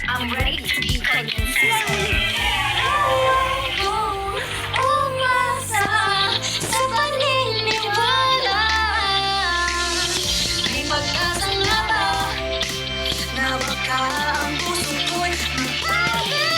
I'm ready to be convinced. Umasa sa paniniwala. May pag-asang na ba na baka ang puso ko'y mapapagyan.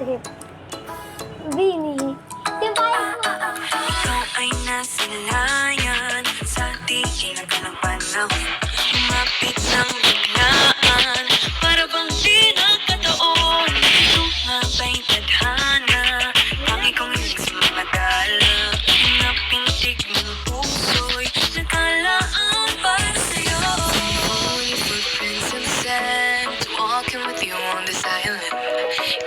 Sige. Vini. Yung parang Ikaw ay nasilayan sa tingin ng panahon. Lumapit ng biglaan para bang di nagkataon. Ito nga ba'y tadhana? Tangi kong hilig sa mga dala. Napintig ng puso'y nakalaan para sa'yo. Only footprints and sand, walking with you on this island.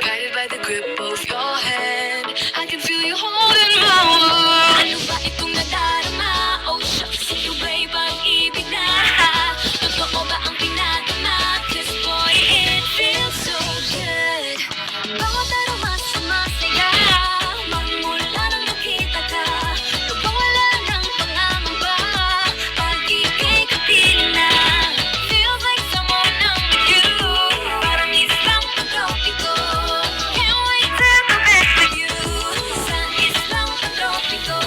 Guided by the grip of your hand, I can feel you holding my world. Ano ba itong nadarama? Oh shucks, ito ba'y pag-ibig na? Totoo ba ang pinagama? 'Cause boy, it feels so good. Bawat aroma sumasaya, magmula nang nakita ka. Nawawala ng pangangamba, pag ika'y kapiling na. Feels like someone I'm with you, parang isang pagtropiko. Can't wait to connect with you, sa islang pagtropiko.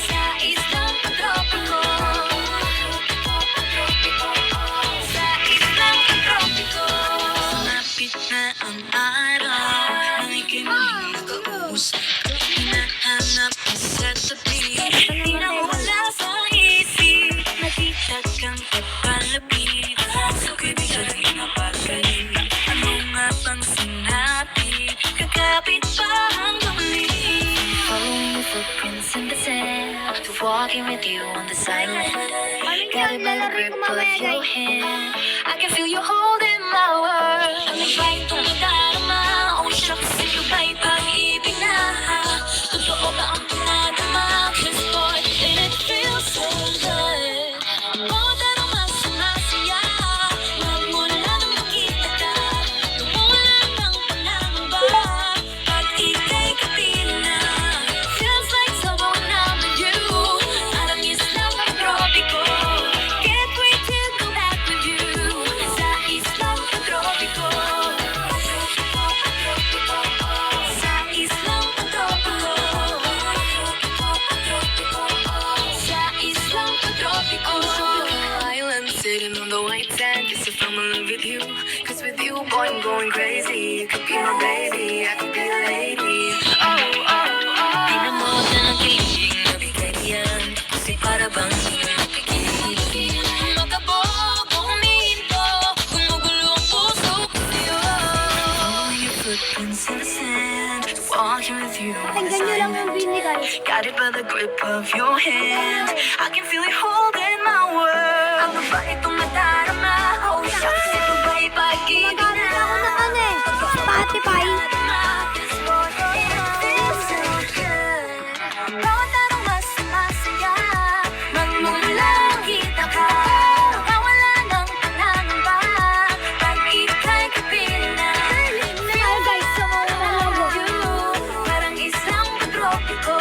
Sa islang pagtropiko. Sa islang pagtropiko. Sumapit na ang araw, nang ikimuling nag-uusap. Hinahanap ka sa tabi, di na wala sa isip. Natitag kang kapalapit, sa kaibigan ay napagaling. Ano nga bang sinabi? Kakapit pa hanggang muli. Following your footprints in the sand, to walking with you on the silent. Guided by the grip of your hand, I can feel you holding my world. Ano ba itong nadarama? Oh shucks, ito ba'y pag-ibig na? Totoo ba ang pinagama? 'Cause boy, it feels so good. Bawat aroma sumasaya, magmula nang nakita ka. Nawawala ng pangangamba, pag ika'y kapiling na. Feels like someone I'm with you, parang islang pagtropiko. Can't wait to go back with you, sa islang pagtropiko. Sa islang pagtropiko. Sa islang pagtropiko. Island sitting on the white sand, guess if I'm in love with you. 'Cause with you, boy, I'm going crazy. You could be my baby, I could be a lady. Oh, oh, oh. Di na mo na nag-ibig na bigay yan, kasi para bang di na mapigil. Magkabobo, humihinto, gumugulo ang puso ko sa'yo. Following your footprints in the sand, walking with you on Pakinggan this nyo lang yung island. Vini, guys. Guided by the grip of your hand, I can feel you holding my world. Ano ba itong nadarama? Oh shucks, ito ba'y pag-ibig na? Nagkaroon ako ng ano eh, Spotify. This boy, it feels so good. Bawat aroma sumasaya, magmula nakita ka. Nawawala ng pangangamba, pag ika'y kapiling na. Ay guys, sa mga nanonood. Parang isang pagtropiko.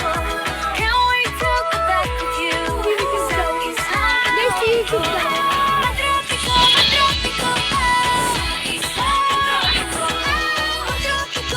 Can't wait to go back with you, sa islang Guys, sa YouTube pagtropiko. guys. Pagtropiko, pagtropiko. Sa islang pagtropiko.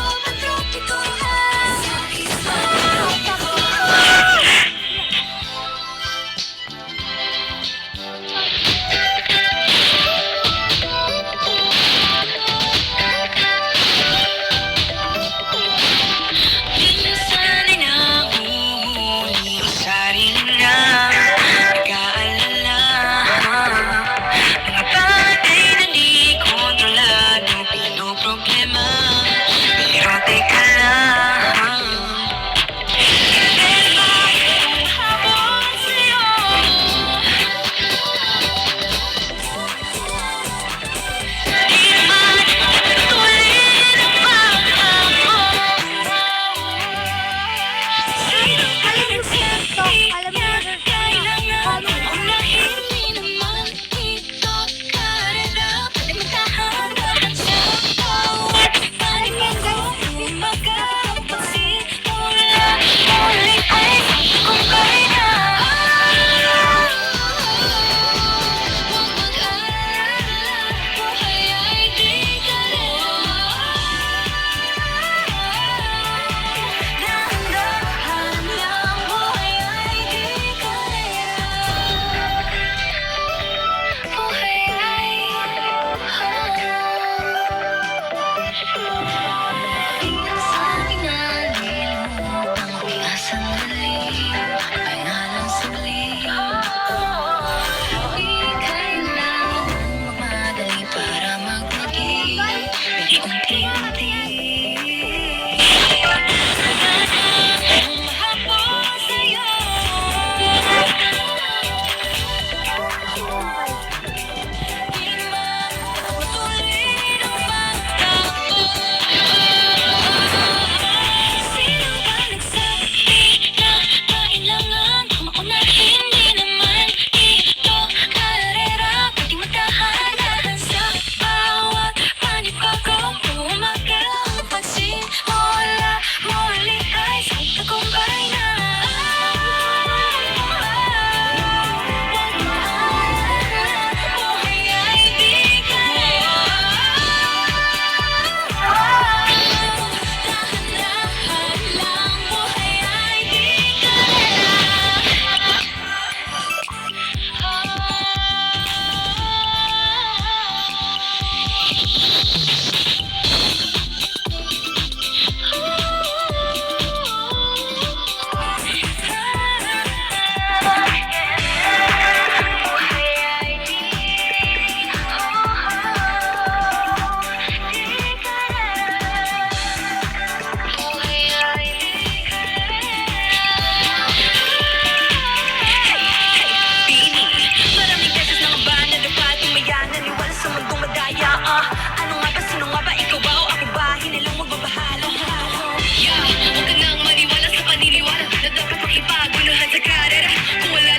sa karera. Kung wala